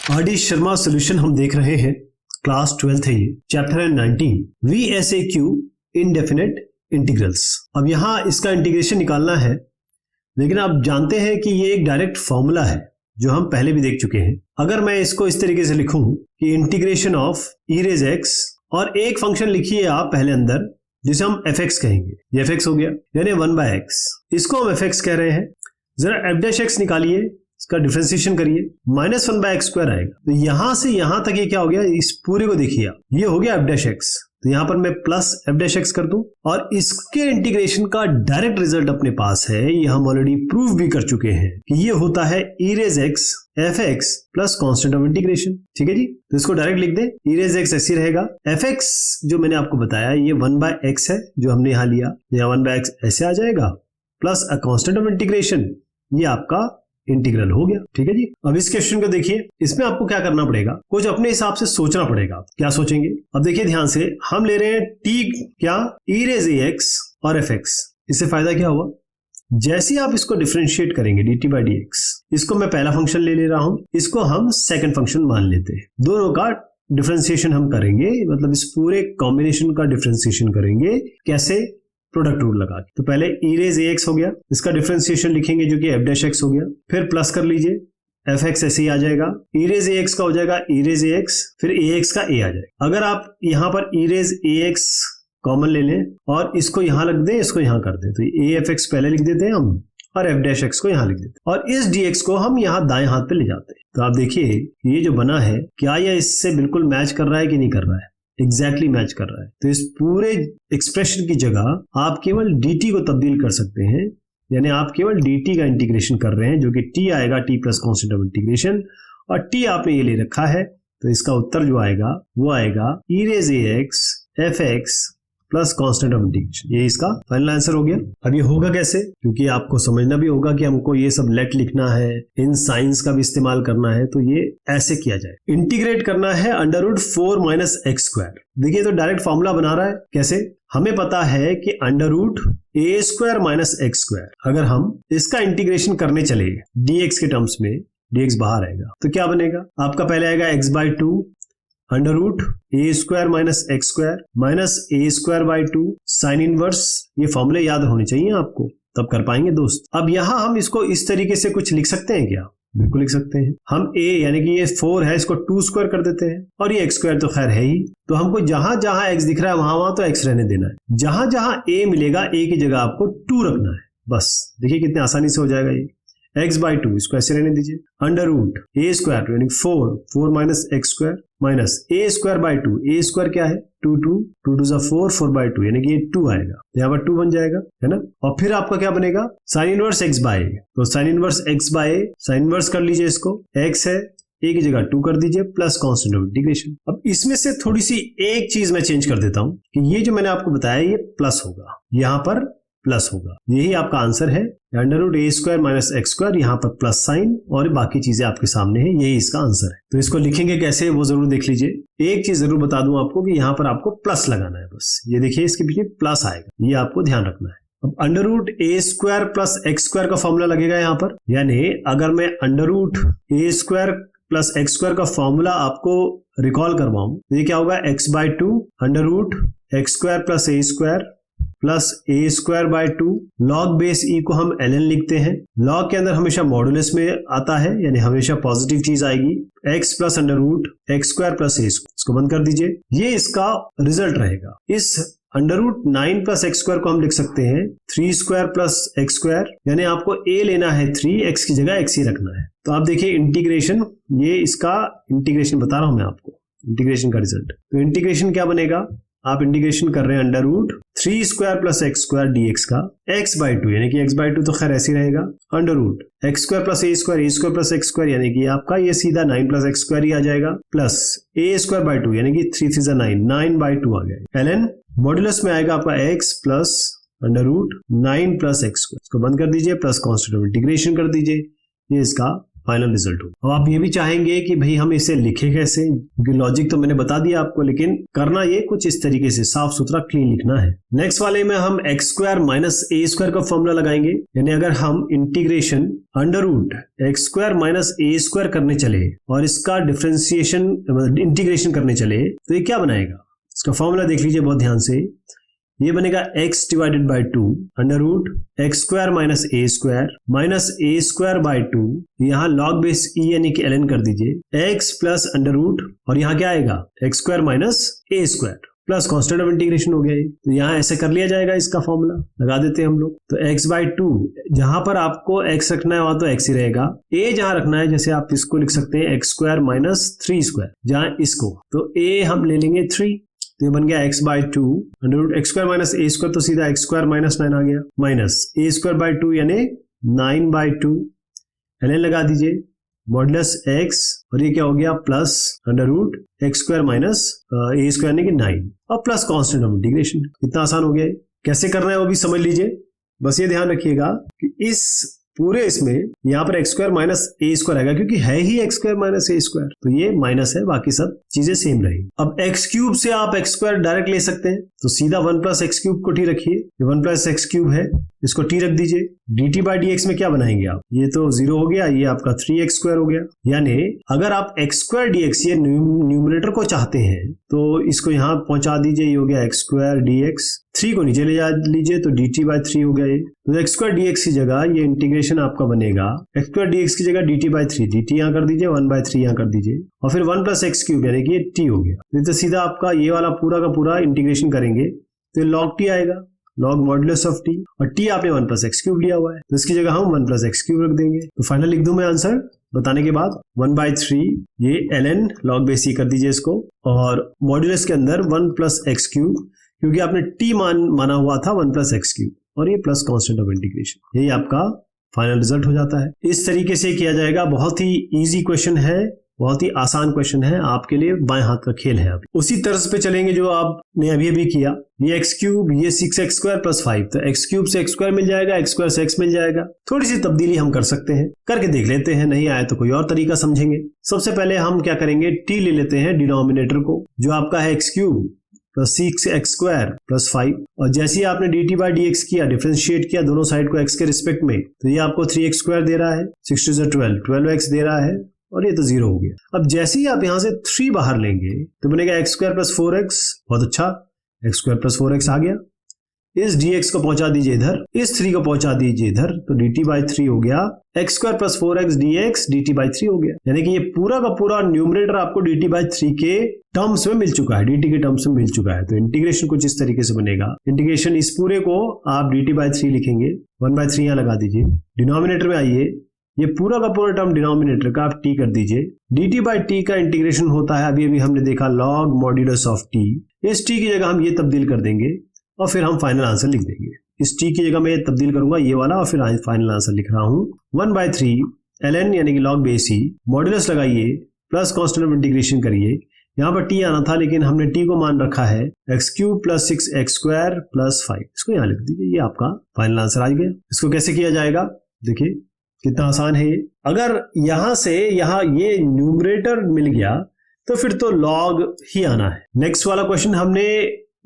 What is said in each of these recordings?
RD. Sharma solution हम देख रहे हैं, क्लास 12th है ये, चैप्टर 19 VSAQ इंडेफिनेट इंटीग्रल्स। अब यहाँ इसका इंटीग्रेशन निकालना है, लेकिन आप जानते हैं कि ये एक डायरेक्ट फॉर्मूला है जो हम पहले भी देख चुके हैं। अगर मैं इसको इस तरीके से लिखूं कि integration of e raise x और एक फंक्शन लिखिए आप पहले अंदर जिसे हम fx कहेंगे, ये fx हो गया यानी 1/x, इसको हम fx कह रहे हैं। जरा f' निकालिए, इसका डिफरेंशिएशन करिए, -1/x² आएगा। तो यहां से यहां तक ये क्या हो गया, इस पूरे को देखिए आप, ये हो गया f'। तो यहां पर मैं प्लस f' कर दूं और इसके इंटीग्रेशन का डायरेक्ट रिजल्ट अपने पास है, ये हम ऑलरेडी प्रूव भी कर चुके हैं कि ये होता है e raise x fx plus constant of integration. ठीक है जी, तो इसको डायरेक्ट लिख दें, e रेज x ऐसे रहेगा, fx जो मैंने आपको बताया ये 1/x है जो हमने यहां लिया, यहाँ 1/x ऐसे आ जाएगा plus a constant of integration, ये आपका इंटीग्रल हो गया। ठीक है जी, अब इस क्वेश्चन को देखिए, इसमें आपको क्या करना पड़ेगा, कुछ अपने हिसाब से सोचना पड़ेगा। क्या सोचेंगे, अब देखिए ध्यान से, हम ले रहे हैं t क्या e रेज ax और fx। इससे फायदा क्या हुआ, जैसे आप इसको डिफरेंशिएट करेंगे dt/dx, इसको मैं पहला फंक्शन ले रहा हूं, इसको हम सेकंड फंक्शन मान लेते हैं, दोनों का डिफरेंशिएशन हम करेंगे, मतलब इस पूरे कॉम्बिनेशन का डिफरेंशिएशन करेंगे। कैसे, प्रोडक्ट रूल लगा के। तो पहले e रेज ax हो गया, इसका डिफरेंशिएशन लिखेंगे जो कि f' हो गया, फिर प्लस कर लीजिए, fx ऐसे ही आ जाएगा, e रेज ax का हो जाएगा e रेज ax, फिर ax का a आ जाएगा। अगर आप यहाँ पर e रेज ax कॉमन ले लें और इसको यहाँ रख दें, इसको यहाँ कर दें, तो afx पहले लिख देते हैं हम और f' को यहाँ लिख देते हैं और इस dx को हम यहाँ दाएं हाथ पे ले जाते हैं। तो आप देखिए ये जो बना है, क्या यह इससे बिल्कुल मैच कर रहा है कि नहीं कर रहा है, एग्जैक्टली मैच कर रहा है। तो इस पूरे एक्सप्रेशन की जगह आप केवल dt को तब्दील कर सकते हैं, यानी आप केवल dt का इंटीग्रेशन कर रहे हैं जो कि t आएगा, t plus constant of integration, और t आपने ये ले रखा है, तो इसका उत्तर जो आएगा वो आएगा e raise ax fx plus constant of integration. ये इसका फाइनल आंसर हो गया। अब ये होगा कैसे, क्योंकि आपको समझना भी होगा कि हमको ये सब लेट लिखना है, इन साइंस का भी इस्तेमाल करना है, तो ये ऐसे किया जाए, इंटीग्रेट करना है √4 - x²। देखिए तो डायरेक्ट फॉर्मूला बना रहा है। कैसे, हमें पता है कि √a² - x², अगर हम इसका इंटीग्रेशन करने चले dx के टर्म्स में, dx बाहर आएगा तो क्या बनेगा, आपका पहले आएगा x/2 √a² - x² -a²/2 sine inverse. ये फॉर्मूले याद होने चाहिए आपको, तब कर पाएंगे दोस्त। अब यहां हम इसको इस तरीके से कुछ लिख सकते हैं क्या, बिल्कुल लिख सकते हैं। हम a यानी कि ये 4 है, इसको 2² कर देते हैं, और ये x² तो खैर है ही, तो हमको जहां जहां x दिख रहा है वहां वहां तो x रहने देना है, जहां जहां a मिलेगा a की जगह आपको 2 रखना है, बस। देखिए कितने आसानी से हो जाएगा ये, x/2 इसको ऐसे रहने दीजिए, √a² यानी 4 - x² माइनस a²/2, a² क्या है 2 2 4 4/2 यानी कि ये 2 आएगा, यहाँ पर 2 बन जाएगा, है ना। और फिर आपका क्या बनेगा, साइन इनवर्स x/a, तो sine inverse x/a, sine inverse कर लीजिए इसको, x है a की जगह 2 कर दीजिए प्लस कांस्टेंट ऑफ इंटीग्रेशन। अब इसमें से थोड़ी सी एक चीज मैं चेंज कर देता हूं कि ये जो मैंने आपको बताया ये प्लस होगा, यहाँ पर प्लस होगा, यही आपका आंसर है, √a² - x², यहाँ पर प्लस साइन, और बाकी चीजें आपके सामने है, यही इसका आंसर है। तो इसको लिखेंगे कैसे वो जरूर देख लीजिए। एक चीज जरूर बता दूं आपको कि यहाँ पर आपको प्लस लगाना है, बस ये देखिए इसके पीछे प्लस आएगा, ये आपको ध्यान रखना है। अब √a² + x² का फॉर्मूला लगेगा यहाँ पर, यानी अगर मैं √a² + x² का फॉर्मूला आपको रिकॉल करवाऊं तो ये क्या होगा, x/2 √x² + a² plus a²/2 log base e को हम ln लिखते हैं, लॉग के अंदर हमेशा मॉडुलस में आता है, यानी हमेशा पॉजिटिव चीज आएगी, x प्लस √x² + a², इसको बंद कर दीजिए, ये इसका रिजल्ट रहेगा। इस √9 + x² को हम लिख सकते हैं 3² + x², यानी आपको a लेना है 3, x की जगह x ही रखना है। तो आप देखिए इंटीग्रेशन, ये इसका इंटीग्रेशन बता रहा हूं मैं आपको, इंटीग्रेशन का रिजल्ट। तो इंटीग्रेशन क्या बनेगा, आप इंटीग्रेशन कर रहे हैं √3² + x² dx का x/2, यानी कि x/2 तो खैर ऐसे रहेगा, √x² + a² + x² यानी कि आपका ये सीधा 9 + x² ही आ जाएगा, प्लस a²/2 यानी कि 3 3 9 9/2 आ गया, ln मॉडुलस में आएगा आपका x प्लस √9 + x², इसको बंद कर दीजिए, प्लस कांस्टेंट ऑफ इंटीग्रेशन कर दीजिए, ये इसका फाइनल रिजल्ट हो। अब आप ये भी चाहेंगे कि भाई हम इसे लिखे कैसे, क्योंकि लॉजिक तो मैंने बता दिया आपको, लेकिन करना ये कुछ इस तरीके से साफ सुथरा क्लीन लिखना है। नेक्स्ट वाले में हम x square minus a square का फॉर्मूला लगाएंगे, यानी अगर हम integration under root x square minus a square करने चले और इसका डिफरेंशिएशन इंटीग्रेशन करने चले तो ये क्या बनाएगा, इसका फॉर्मूला देख लीजिए बहुत ध्यान से। ये बनेगा x divided by 2 under root x square minus a square by 2, यहाँ लॉग बेस e यानी कि ln कर दीजिए, x प्लस अंडर रूट और यहाँ क्या आएगा x square minus a square plus constant of integration हो गया ये। तो यहाँ ऐसे कर लिया जाएगा, इसका फॉर्मूला लगा देते हैं हम लोग। तो x बाई 2, जहां पर आपको x रखना है वहां तो x ही रहेगा, a जहां रखना है जैसे आप इसको लिख सकते हैं एक्स स्क्वायर माइनस 3 स्क्वायर, जहां इसको तो a हम ले लेंगे 3, तो ये बन गया x by 2 under root x square minus a square, तो सीधा एक्स स्क्वायर माइनस 9 आ गया, माइनस ए स्क्वायर बाई 2 यानी 9 बाई 2, ln लगा दीजिए मॉडुलस x और ये क्या हो गया plus under root x square minus a square यानी कि 9 और प्लस कांस्टेंट ऑफ इंटीग्रेशन। इतना आसान हो गया है। कैसे करना है वो भी समझ लीजिए, बस ये ध्यान रखिएगा कि इस पूरे इसमें यहाँ पर x square minus a square आएगा, क्योंकि है ही x square minus a square, तो ये माइनस है, बाकी सब चीजें सेम रहेगी। अब एक्स क्यूब से आप एक्स स्क्वायर डायरेक्ट ले सकते हैं, तो सीधा 1 प्लस एक्स क्यूब को टी रखिए, ये 1 प्लस एक्स क्यूब है, इसको टी रख दीजिए। D T by D x में क्या बनाएंगे आप, ये तो 0 हो गया, ये आपका 3x स्क्वायर हो गया। यानी अगर आप एक्स स्क्वायर डी एक्स ये न्यूमरेटर को चाहते हैं तो इसको यहाँ पहुंचा दीजिए, ये हो गया एक्स स्क्वायर डी एक्स, 3 को नीचे ले जा लीजिए तो डी टी बाई 3 हो गया ये। तो एक्स स्क्वायर डी एक्स की जगह ये इंटीग्रेशन आपका बनेगा एक्स स्क्वायर डी एक्स की जगह D T by 3, D T यहाँ कर दीजिए, 1 बाई 3 यहाँ कर दीजिए और फिर 1 प्लस एक्स क्यूब यानी कि ये टी हो गया। तो सीधा आपका ये वाला पूरा का पूरा इंटीग्रेशन करेंगे तो लॉग टी आएगा, लॉग मॉडुलस ऑफ टी, और टी आपने 1 प्लस एक्स क्यूब लिया हुआ है तो इसकी जगह हम 1 प्लस एक्स क्यूब रख देंगे। तो फाइनल लिख दूं मैं आंसर बताने के बाद 1 बाई 3 ये ln लॉग बेस ई कर दीजिए इसको, और मॉडुलस के अंदर 1 प्लस एक्स क्यूब, क्योंकि आपने टी माना हुआ था 1 प्लस एक्स क्यूब, और ये प्लस कांस्टेंट ऑफ इंटीग्रेशन, यही आपका फाइनल रिजल्ट हो जाता है। इस तरीके से किया जाएगा, बहुत ही इजी क्वेश्चन है, बहुत ही आसान क्वेश्चन है, आपके लिए बाएं हाथ का खेल है। अभी उसी तर्ज पे चलेंगे जो आपने अभी किया, ये एक्स क्यूब, ये 6x स्क्वायर प्लस 5, तो एक्स क्यूब से एक्स स्क्वायर मिल जाएगा, एक्स स्क्वायर से एक्स मिल जाएगा। थोड़ी सी तब्दीली हम कर सकते हैं, करके देख लेते हैं, नहीं आए तो कोई और तरीका समझेंगे। सबसे पहले हम क्या करेंगे, टी ले लेते हैं डिनोमिनेटर को, जो आपका है x cube plus 6x square plus 5, और जैसे ही आपने D T by D x किया, डिफरेंशिएट किया दोनों साइड को x के रिस्पेक्ट में, तो ये आपको 3x स्क्वायर दे रहा है, 6 to 12, 12x दे रहा है, और ये तो 0 हो गया। अब जैसे ही आप यहां से 3 बाहर लेंगे तो बनेगा एक्स स्क्वायर प्लस 4x, बहुत अच्छा, एक्स स्क्वायर प्लस 4x आ गया। इस dx को पहुंचा दीजिए इधर, इस 3 को पहुंचा दीजिए इधर, तो dt बाई 3 हो गया, x square plus 4x dx dt by 3 हो गया। यानी कि ये पूरा का पूरा न्यूमरेटर आपको dt बाई 3 के टर्म्स में मिल चुका है, dt के टर्म्स में मिल चुका है। तो इंटीग्रेशन कुछ इस तरीके से बनेगा, इंटीग्रेशन इस पूरे को आप dt बाई 3 लिखेंगे, 1 बाई 3 यहाँ लगा दीजिए, डिनोमिनेटर में आइए, ये पूरा का पूरा टर्म डिनोमिनेटर का आप t कर दीजिए, dt बाई t का इंटीग्रेशन होता है, अभी हमने देखा log मॉड्यूलस ऑफ t, इस t की जगह हम ये तब्दील कर देंगे और फिर हम फाइनल आंसर लिख देंगे। इस t की जगह मैं तब्दील करूंगा ये वाला, और फिर फाइनल आंसर लिख रहा हूं 1 बाई 3 ln यानी कि लॉग बेस ई, मॉड्यूलस लगाइए प्लस कांस्टेंट ऑफ इंटीग्रेशन करिए, यहाँ पर t आना था लेकिन हमने t को मान रखा है x cube plus 6x square plus 5, इसको यहाँ लिख दीजिए, ये आपका फाइनल आंसर आ गया। इसको कैसे किया जाएगा, देखिए कितना आसान है ये। अगर यहां से यहां ये न्यूमरेटर मिल गया तो फिर तो लॉग ही आना है। नेक्स्ट वाला क्वेश्चन हमने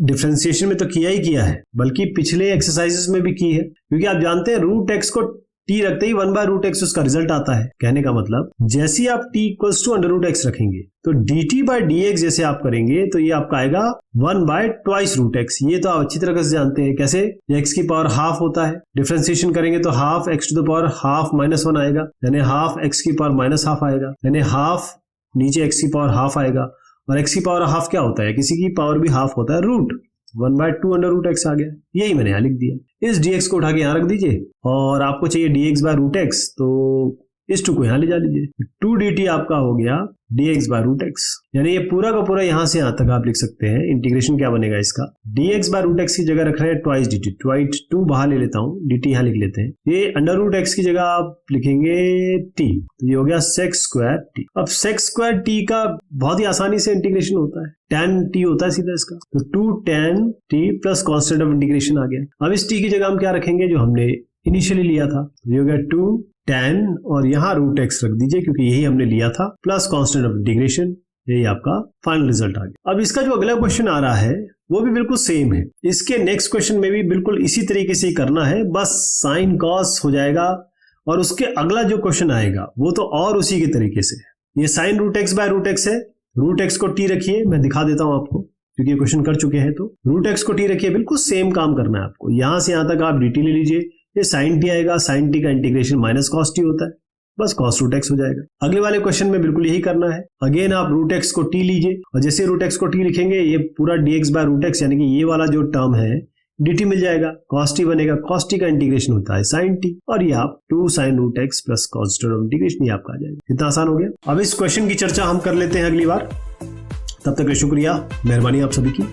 डिफरेंशिएशन में तो किया ही किया है, बल्कि पिछले एक्सरसाइजेस में भी की है, क्योंकि आप जानते हैं रूट एक्स को t रखते ही 1 बाय रूट एक्स उसका रिजल्ट आता है। कहने का मतलब जैसे ही आप t equals to under root x रखेंगे तो dt बाई डी एक्स जैसे आप करेंगे तो ये आपका आएगा 1 बाय ट्वाइस रूट एक्स। ये तो आप अच्छी तरह से जानते हैं कैसे, x की पावर हाफ होता है, डिफरेंशिएशन करेंगे तो half x to the power half minus 1 आएगा, यानी हाफ x की पावर माइनस हाफ आएगा, यानी हाफ नीचे x की पावर हाफ आएगा, और x की पावर हाफ क्या होता है, किसी की पावर भी हाफ होता है root, 1 by 2 under root x आ गया, यही मैंने यहाँ लिख दिया। इस dx को उठा के यहाँ रख दीजिए, और आपको चाहिए dx बाय रूट एक्स, तो इस 2 को यहाँ ले जा लीजिए, 2 dt आपका हो गया dx बाय रूट एक्स। यानी ये पूरा का पूरा यहाँ से यहाँ तक आप लिख सकते हैं। इंटीग्रेशन क्या बनेगा इसका, dx बाय रूट एक्स की जगह रख रहे हैं ट्वाइस dt, ट्वाइस 2 बाहर ले लेता हूँ, dt यहाँ लिख लेते हैं, ये अंडर रूट एक्स की जगह आप लिखेंगे t, तो ये हो गया सेक्स स्क्वायर t। अब सेक्स स्क्वायर t का बहुत ही आसानी से इंटीग्रेशन होता है, tan t होता है सीधा इसका, तो 2 tan t plus constant of integration आ गया। अब इस t की जगह हम क्या रखेंगे, जो हमने इनिशियली लिया था, ये हो गया 2 tan और यहाँ रूट एक्स रख दीजिए क्योंकि यही हमने लिया था, प्लस कांस्टेंट ऑफ इंटीग्रेशन। यही आपका फाइनल रिजल्ट आ गया। अब इसका जो अगला क्वेश्चन आ रहा है वो भी बिल्कुल सेम है। इसके नेक्स्ट क्वेश्चन में भी बिल्कुल इसी तरीके से ही करना है, बस साइन कॉस हो जाएगा और उसके अगला जो क्वेश्चन आएगा वो तो और उसी के तरीके से। ये sine root x by root x है, रूट एक्स को टी रखिए, मैं दिखा देता हूं आपको क्योंकि ये क्वेश्चन कर चुके हैं। तो रूट एक्स को टी रखिए, बिल्कुल सेम काम करना है आपको। यहां से यहां तक आप dt ले लीजिए, ये साइन टी आएगा, साइन टी का इंटीग्रेशन माइनस कॉस टी होता है, बस कॉस रूट एक्स हो जाएगा। अगले वाले क्वेश्चन में बिल्कुल यही करना है। अगेन आप रूट एक्स को टी लीजिए और जैसे रूट एक्स को टी लिखेंगे ये पूरा dx बाय रूट एक्स यानी कि ये वाला जो टर्म है dt मिल जाएगा, cos t बनेगा, cos t का इंटीग्रेशन होता है sin t और ये आप 2 sin root x plus constant of integration ये आपका आ जाएगा। कितना आसान हो गया। अब इस क्वेश्चन की चर्चा हम कर लेते हैं अगली बार। तब तक शुक्रिया, मेहरबानी आप सभी की।